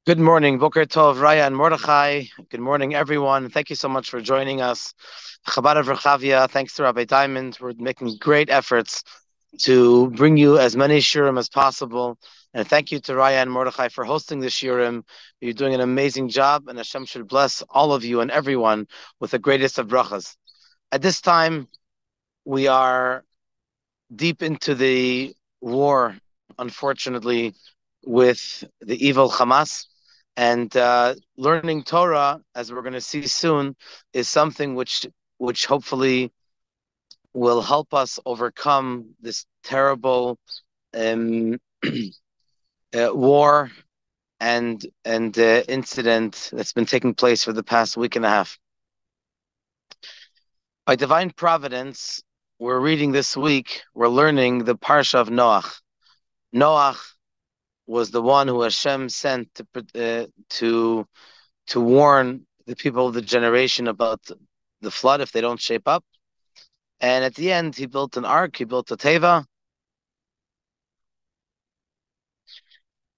Good morning, Boker Tov, Raya, and Mordechai. Good morning, everyone. Thank you so much for joining us. Chabad of Rechavia, thanks to Rabbi Diamond. We're making great efforts to bring you as many shiurim as possible. And thank you to Raya and Mordechai for hosting the shiurim. You're doing an amazing job, and Hashem should bless all of you and everyone with the greatest of brachas. At this time, we are deep into the war, unfortunately, with the evil Hamas. And learning Torah, as we're going to see soon, is something which hopefully will help us overcome this terrible um, war and incident that's been taking place for the past week and a half. By divine providence, we're reading this week, we're learning the Parsha of Noach. Noach was the one who Hashem sent to warn the people of the generation about the flood if they don't shape up. And at the end, he built an ark, he built a teva,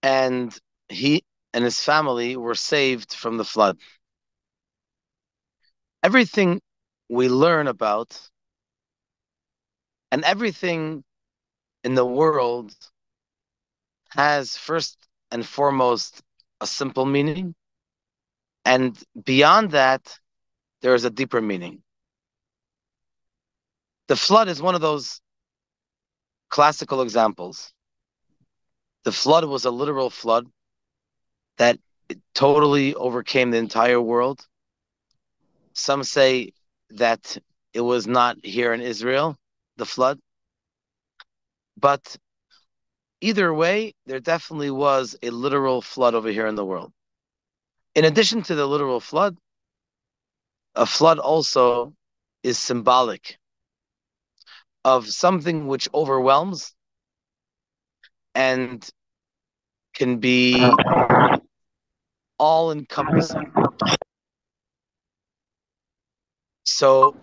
and he and his family were saved from the flood. Everything we learn about and everything in the world has first and foremost a simple meaning, and beyond that, there is a deeper meaning. The flood is one of those classical examples. The flood was a literal flood that totally overcame the entire world. Some say that it was not here in Israel, the flood. But either way, there definitely was a literal flood over here in the world. In addition to the literal flood, a flood also is symbolic of something which overwhelms and can be all encompassing. So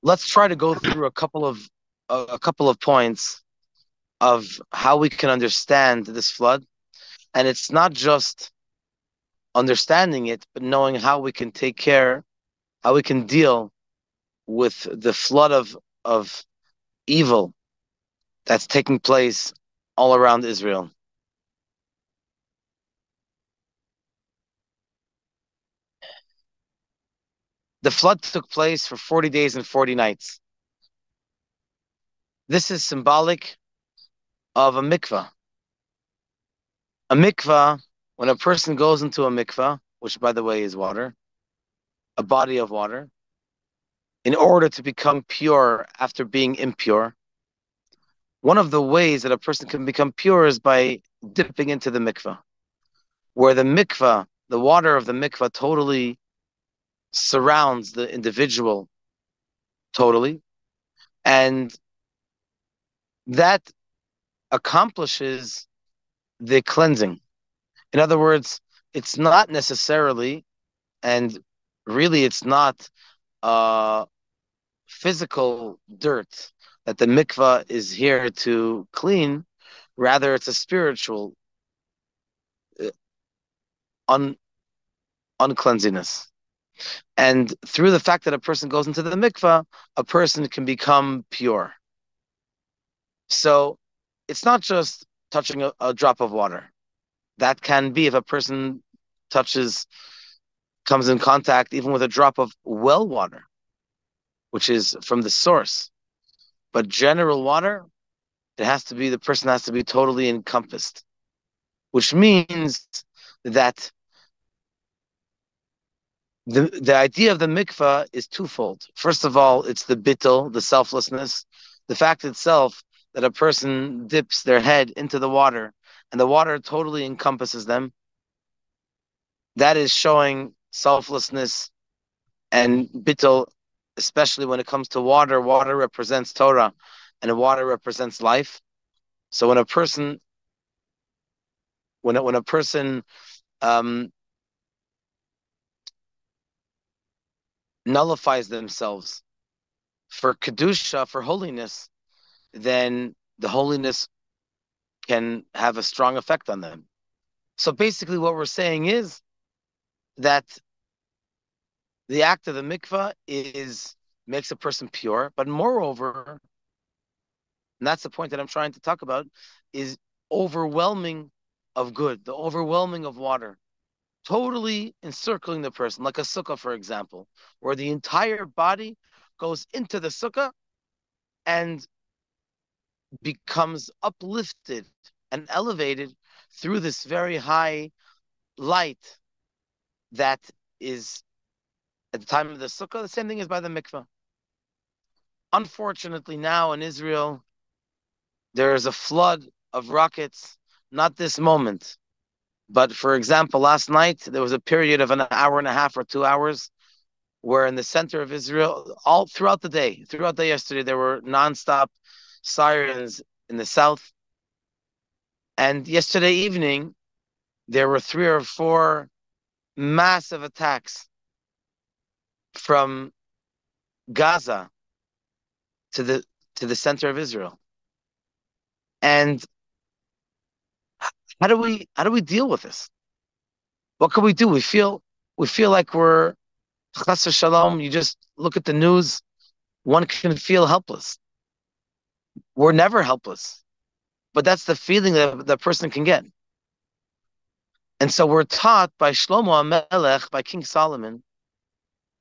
let's try to go through a couple of points of how we can understand this flood. And it's not just understanding it, but knowing how we can take care, how we can deal with the flood of evil that's taking place all around Israel. The flood took place for 40 days and 40 nights. This is symbolic of a mikvah. A mikvah, when a person goes into a mikvah, which by the way is water, a body of water, in order to become pure after being impure, one of the ways that a person can become pure is by dipping into the mikvah, where the mikvah, the water of the mikvah totally surrounds the individual totally, and that accomplishes the cleansing. In other words, it's not necessarily, and really it's not physical dirt that the mikvah is here to clean. Rather, it's a spiritual uh, un uncleanliness. And through the fact that a person goes into the mikvah, a person can become pure. So it's not just touching a drop of water. That can be if a person touches, comes in contact even with a drop of well water, which is from the source. But general water, the person has to be totally encompassed, which means that the idea of the mikvah is twofold. First of all, it's the bittul, the selflessness, the fact itself that a person dips their head into the water and the water totally encompasses them. That is showing selflessness and bittul, especially when it comes to water. Water represents Torah and water represents life. So when a person um, nullifies themselves for kedusha, for holiness, then the holiness can have a strong effect on them. So basically what we're saying is that the act of the mikvah makes a person pure, but moreover, and that's the point that I'm trying to talk about, is overwhelming of good, the overwhelming of water, totally encircling the person, like a sukkah, for example, where the entire body goes into the sukkah and becomes uplifted and elevated through this very high light that is at the time of the sukkah. The same thing is by the mikvah. Unfortunately, now in Israel, there is a flood of rockets, not this moment, but for example, last night, there was a period of an hour and a half or 2 hours where in the center of Israel, all throughout the day yesterday, there were nonstop sirens in the south. And yesterday evening, there were 3 or 4 massive attacks from Gaza to the center of Israel. And how do we deal with this? What can we do? We feel like we're chas v'shalom. You just look at the news, one can feel helpless. We're never helpless, but that's the feeling that the person can get. And so we're taught by Shlomo HaMelech, by King Solomon.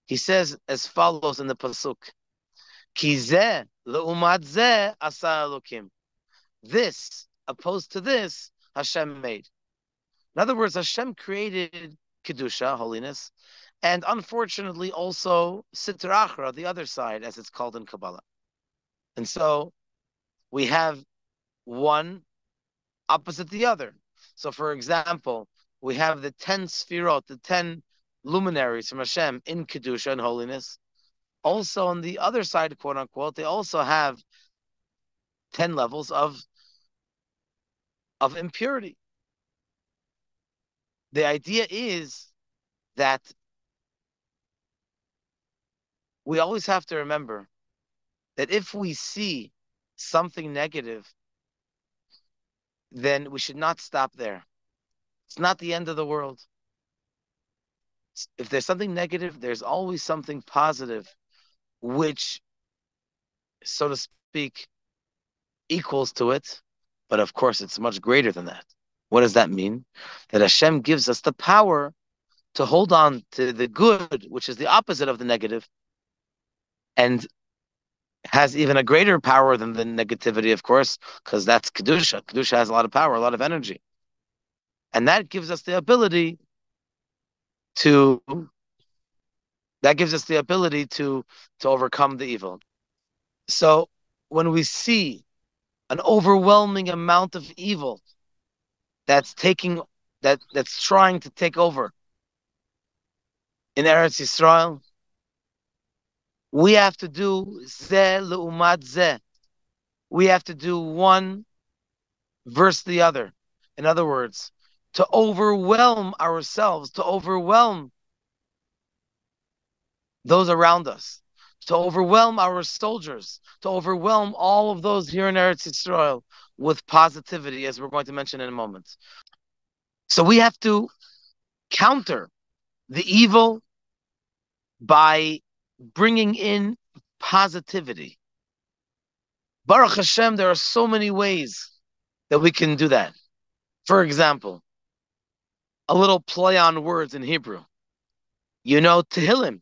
He says as follows in the pasuk: Ki zeh le'umad zeh asa Elokim. This, opposed to this, Hashem made. In other words, Hashem created Kedusha, holiness, and unfortunately also Sitra Achra, the other side, as it's called in Kabbalah. And so we have one opposite the other. So for example, we have the 10 Sfirot, the 10 luminaries from Hashem in Kedusha and holiness. Also on the other side, quote unquote, they also have 10 levels of impurity. The idea is that we always have to remember that if we see something negative, then we should not stop there. It's not the end of the world. If there's something negative, there's always something positive, which, so to speak, equals to it. But of course, it's much greater than that. What does that mean? That Hashem gives us the power to hold on to the good, which is the opposite of the negative, and has even a greater power than the negativity, of course, because that's Kedusha. Kedusha has a lot of power, a lot of energy. And that gives us the ability to overcome the evil. So when we see an overwhelming amount of evil that's trying to take over in Eretz Yisrael, we have to do zeh le'umad zeh. We have to do one versus the other. In other words, to overwhelm ourselves, to overwhelm those around us, to overwhelm our soldiers, to overwhelm all of those here in Eretz Yisrael with positivity, as we're going to mention in a moment. So we have to counter the evil by bringing in positivity. Baruch Hashem, there are so many ways that we can do that. For example, a little play on words in Hebrew. You know Tehillim,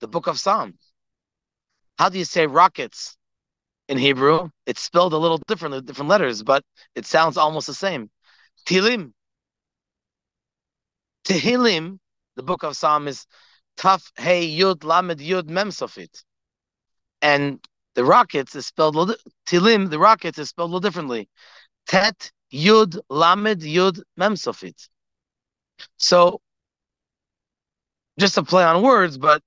the book of Psalms. How do you say rockets in Hebrew? It's spelled a little differently, different letters, but it sounds almost the same. Tehillim. Tehillim, the book of Psalm, is Taf Hey Yud Lamed Yud Mem Sofit. And the rockets is spelled Tehillim, the rockets is spelled a little differently. Tet Yud Lamed Yud Mem Sofit. So just a play on words, but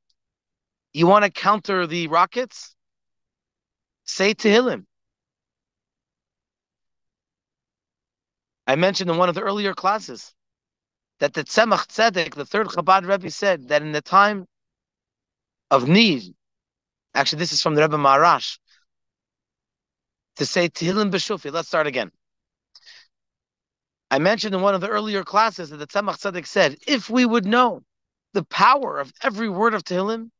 you want to counter the rockets? Say Tehillim. I mentioned in one of the earlier classes that the Tzemach Tzedek, the third Chabad Rebbe, said that in the time of need, actually this is from the Rebbe Maharash, to say Tehillim B'Shufi. Let's start again. I mentioned in one of the earlier classes that the Tzemach Tzedek said, if we would know the power of every word of Tehillim,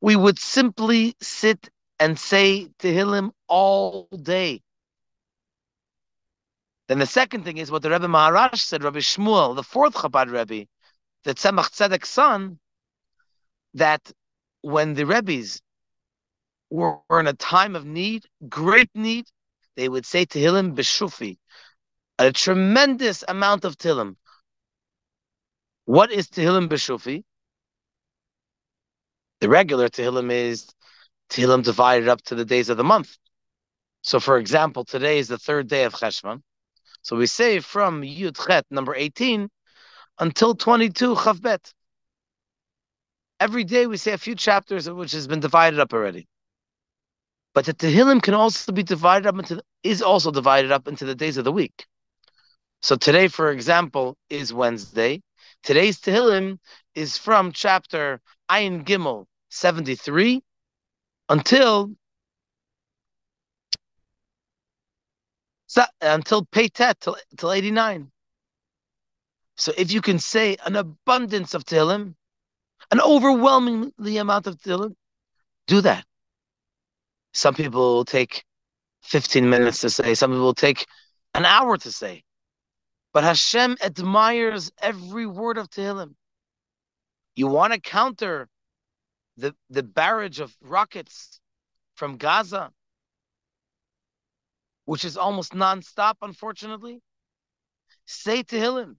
we would simply sit and say Tehillim all day. Then the second thing is what the Rebbe Maharash said, Rabbi Shmuel, the fourth Chabad Rebbe, the Tzemach Tzedek's son, that when the Rebbes were in a time of need, great need, they would say Tehillim Beshufi, a tremendous amount of Tehillim. What is Tehillim Beshufi? The regular Tehillim is Tehillim divided up to the days of the month. So, for example, today is the third day of Cheshvan. So we say from Yud Chet, number 18, until 22, Chav Bet. Every day we say a few chapters which has been divided up already. But the Tehillim can also be divided up is also divided up into the days of the week. So today, for example, is Wednesday. Today's Tehillim is from chapter Ayin Gimel 73 until Peitet, till 89. So if you can say an abundance of Tehillim, an overwhelmingly amount of Tehillim, do that. Some people will take 15 minutes to say, some people will take an hour to say. But Hashem admires every word of Tehillim. You want to counter the barrage of rockets from Gaza, which is almost nonstop, unfortunately? Say Tehillim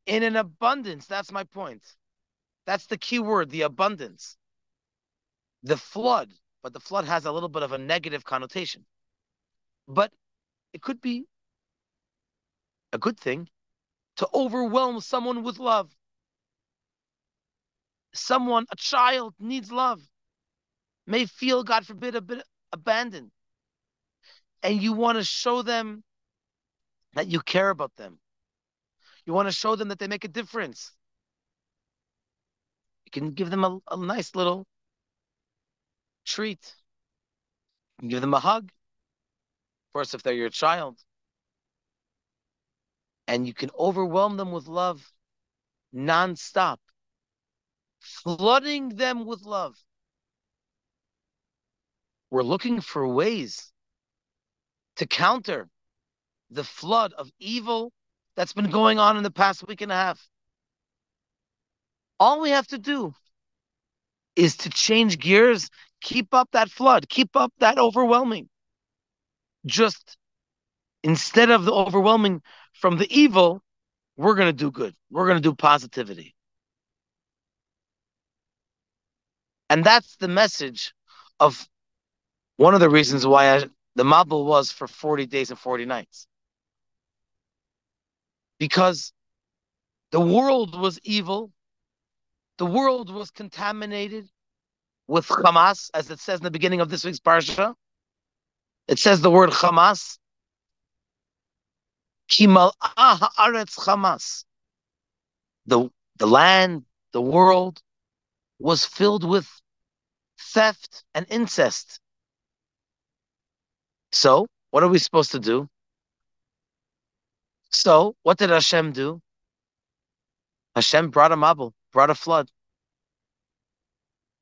in an abundance. That's my point. That's the key word, the abundance. The flood, but the flood has a little bit of a negative connotation. But it could be a good thing to overwhelm someone with love. Someone, a child, needs love, may feel, God forbid, a bit abandoned. And you want to show them that you care about them. You want to show them that they make a difference. You can give them a nice little treat. You can give them a hug. Of course, if they're your child. And you can overwhelm them with love nonstop, flooding them with love. We're looking for ways to counter the flood of evil that's been going on in the past week and a half. All we have to do is to change gears, keep up that flood, keep up that overwhelming. Just instead of the overwhelming from the evil, we're going to do good. We're going to do positivity. And that's the message of one of the reasons why the Mabul was for 40 days and 40 nights. Because the world was evil. The world was contaminated with Hamas, as it says in the beginning of this week's Parsha. It says the word Hamas. Ki mal'ah ha'aretz Hamas. The land, the world, was filled with theft and incest. So, what are we supposed to do? So, what did Hashem do? Hashem brought a mabul, brought a flood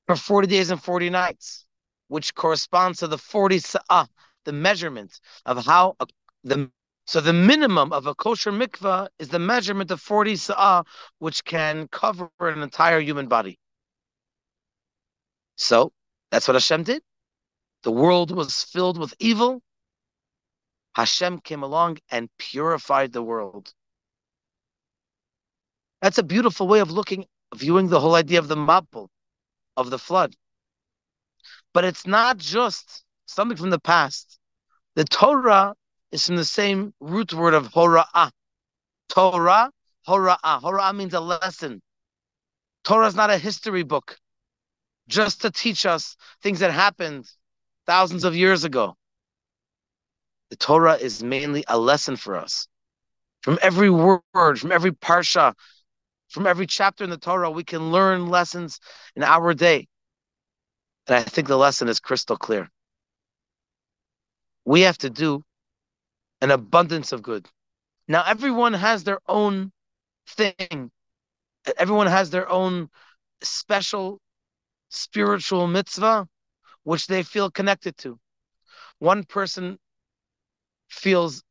for 40 days and 40 nights, which corresponds to the 40 sa'ah, the measurement of how so the minimum of a kosher mikvah is the measurement of 40 sa'ah, which can cover an entire human body. So that's what Hashem did. The world was filled with evil. Hashem came along and purified the world. That's a beautiful way of viewing the whole idea of the mabul, of the flood. But it's not just something from the past. The Torah is from the same root word of hora'ah. Torah, hora'ah. Hora'ah means a lesson. Torah is not a history book, just to teach us things that happened thousands of years ago. The Torah is mainly a lesson for us. From every word, from every parsha, from every chapter in the Torah, we can learn lessons in our day. And I think the lesson is crystal clear. We have to do an abundance of good. Now, everyone has their own thing. Everyone has their own special spiritual mitzvah, which they feel connected to. One person feels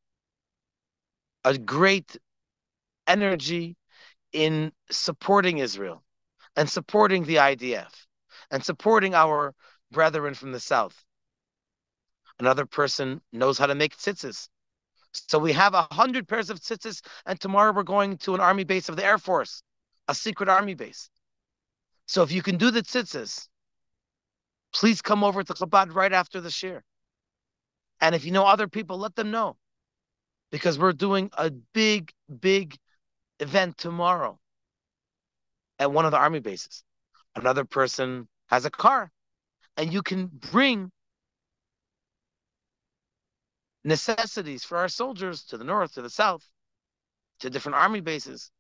a great energy in supporting Israel and supporting the IDF and supporting our brethren from the south. Another person knows how to make tzitzis. So we have 100 pairs of tzitzis, and tomorrow we're going to an army base of the Air Force, a secret army base. So if you can do the tzitzis, please come over to Chabad right after the shir. And if you know other people, let them know. Because we're doing a big, big event tomorrow at one of the army bases. Another person has a car, and you can bring necessities for our soldiers to the north, to the south, to different army bases.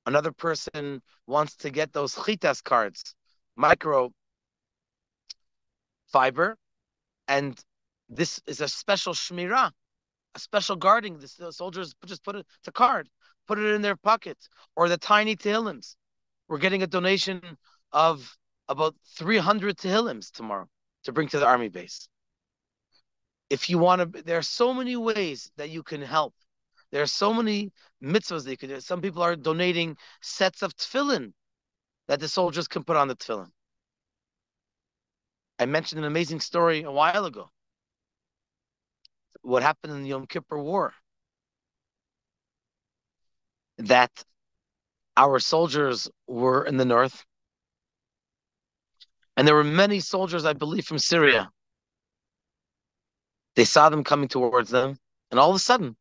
Another person wants to get those chitas cards, micro fiber, and this is a special shmirah, a special guarding. The soldiers just put it, it's a card, put it in their pocket, or the tiny tehillims. We're getting a donation of about 300 tehillims tomorrow to bring to the army base. If you want to, there are so many ways that you can help. There are so many mitzvahs that you can do. Some people are donating sets of tefillin that the soldiers can put on the tefillin. I mentioned an amazing story a while ago. What happened in the Yom Kippur War. That our soldiers were in the north, and there were many soldiers, I believe, from Syria. They saw them coming towards them, and all of a sudden,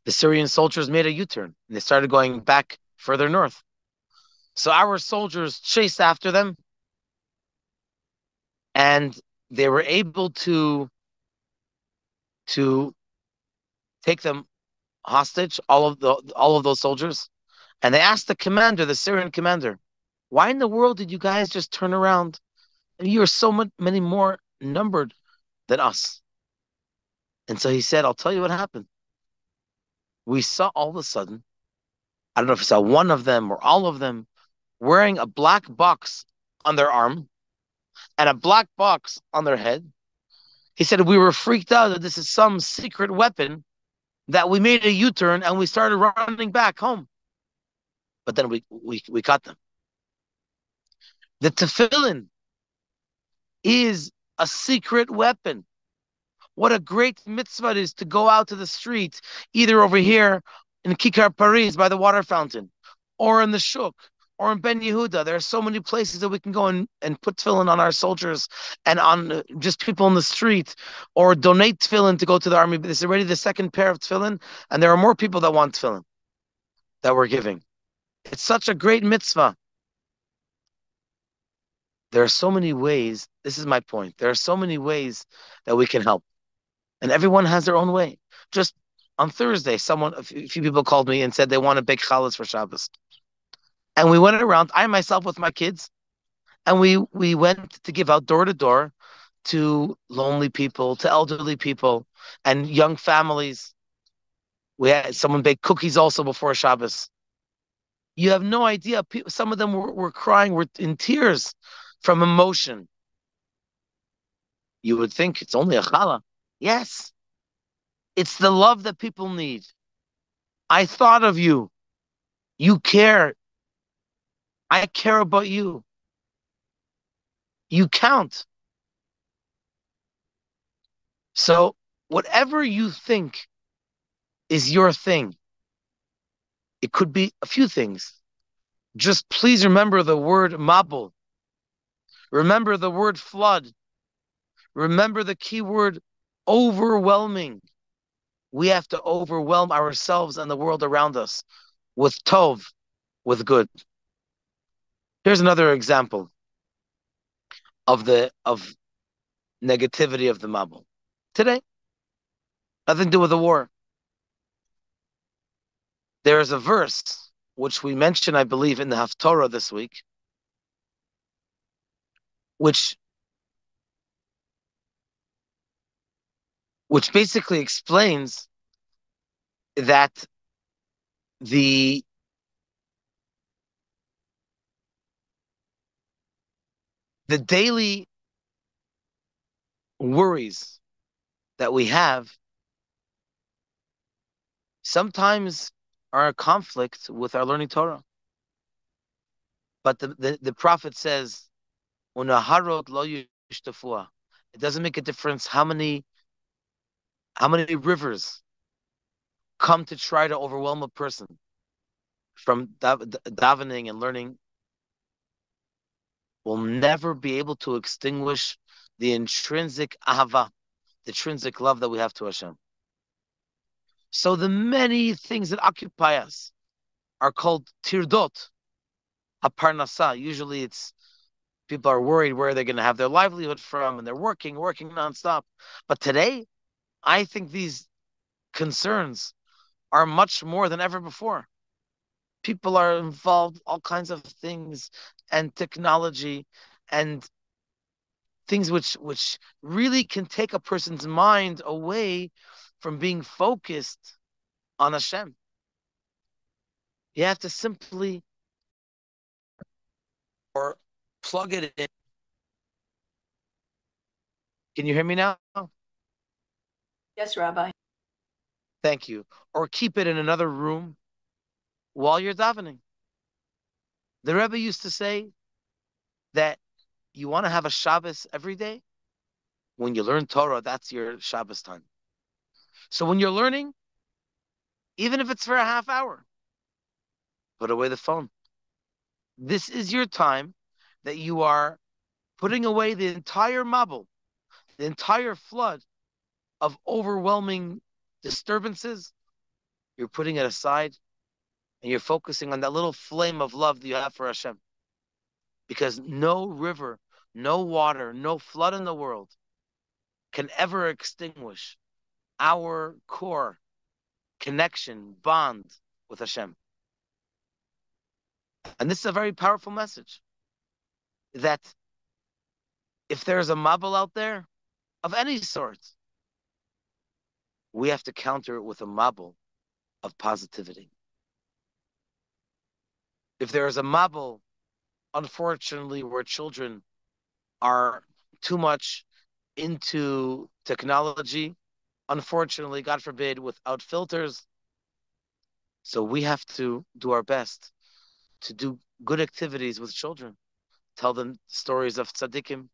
the Syrian soldiers made a U-turn, and they started going back further north. So our soldiers chased after them, and they were able to take them hostage, all of those soldiers. And they asked the commander, the Syrian commander, why in the world did you guys just turn around? And you are so many more numbered than us. And so he said, I'll tell you what happened. We saw all of a sudden, I don't know if we saw one of them or all of them, wearing a black box on their arm and a black box on their head. He said, we were freaked out that this is some secret weapon, that we made a U-turn and we started running back home. But then we caught them. The tefillin is a secret weapon. What a great mitzvah it is to go out to the street, either over here in Kikar Paris by the water fountain, or in the Shuk, or in Ben Yehuda. There are so many places that we can go and put tefillin on our soldiers and on just people in the street, or donate tefillin to go to the army. But this is already the second pair of tefillin, and there are more people that want tefillin that we're giving. It's such a great mitzvah. There are so many ways. This is my point. There are so many ways that we can help. And everyone has their own way. Just on Thursday, a few people called me and said they want to bake challahs for Shabbos. And we went around, I myself with my kids, and we went to give out door to door to lonely people, to elderly people, and young families. We had someone bake cookies also before Shabbos. You have no idea. Some of them were crying, were in tears from emotion. You would think it's only a challah. Yes. It's the love that people need. I thought of you. You care. I care about you. You count. So whatever you think is your thing, it could be a few things. Just please remember the word mabul. Remember the word flood. Remember the key word overwhelming. We have to overwhelm ourselves and the world around us with tov, with good. Here's another example of negativity of the mabul. Today, nothing to do with the war. There is a verse which we mentioned, I believe, in the Haftorah this week, which basically explains that the daily worries that we have sometimes are a conflict with our learning Torah. But the prophet says, "Unaharot lo yishtafua." It doesn't make a difference how many rivers come to try to overwhelm a person from davening and learning, will never be able to extinguish the intrinsic ahava, the intrinsic love that we have to Hashem. So the many things that occupy us are called tirdot, aparnasa. Usually it's people are worried where they're going to have their livelihood from, and they're working nonstop. But today, I think these concerns are much more than ever before. People are involved, all kinds of things, and technology, and things which really can take a person's mind away from being focused on Hashem. You have to simply or plug it in. Can you hear me now? Yes, Rabbi. Thank you. Or keep it in another room while you're davening. The Rebbe used to say that you want to have a Shabbos every day. When you learn Torah, that's your Shabbos time. So when you're learning, even if it's for a half hour, put away the phone. This is your time that you are putting away the entire mabul, the entire flood of overwhelming disturbances. You're putting it aside and you're focusing on that little flame of love that you have for Hashem. Because no river, no water, no flood in the world can ever extinguish our core connection, bond with Hashem. And this is a very powerful message. That if there's a mabul out there of any sort, we have to counter it with a mabul of positivity. If there is a mabul, unfortunately, where children are too much into technology, unfortunately, God forbid, without filters, so we have to do our best to do good activities with children, tell them stories of tzaddikim,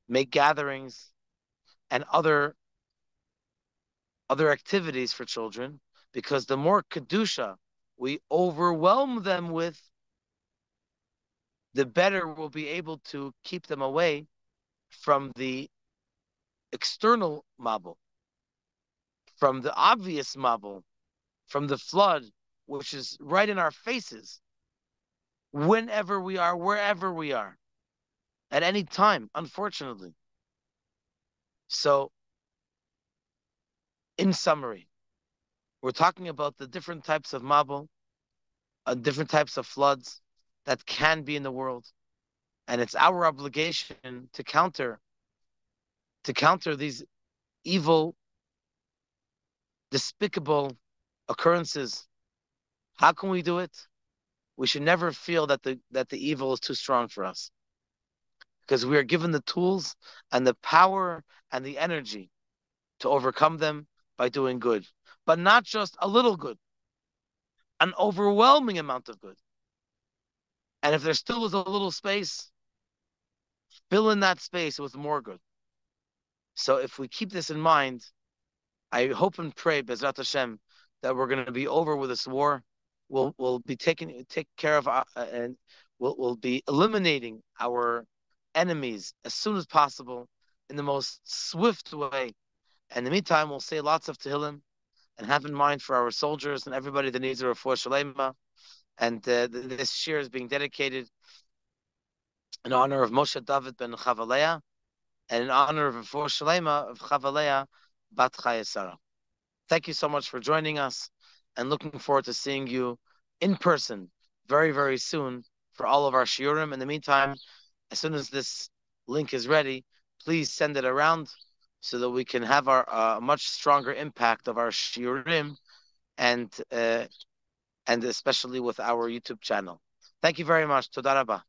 make gatherings, and other activities for children, because the more kedusha we overwhelm them with, the better we'll be able to keep them away from the external mabul, from the obvious mabul, from the flood, which is right in our faces, whenever we are, wherever we are, at any time, unfortunately. So, in summary, we're talking about the different types of mabul, different types of floods that can be in the world, and it's our obligation to counter these evil, despicable occurrences. How can we do it? We should never feel that the evil is too strong for us, because we are given the tools and the power and the energy to overcome them by doing good, but not just a little good, an overwhelming amount of good. And if there still is a little space, fill in that space with more good. So if we keep this in mind, I hope and pray, Bezrat Hashem, that we're going to be over with this war. We'll be take care of and we'll be eliminating our enemies as soon as possible in the most swift way. And in the meantime, we'll say lots of Tehillim and have in mind for our soldiers and everybody that needs a refuah shalema. And this year is being dedicated in honor of Moshe David ben Rechavia and in honor of refuah shalema of Rechavia bat Chayesara. Thank you so much for joining us, and looking forward to seeing you in person very, very soon for all of our shiurim. In the meantime, as soon as this link is ready, please send it around so that we can have our much stronger impact of our shiurim and especially with our YouTube channel. Thank you very much. Toda rabba.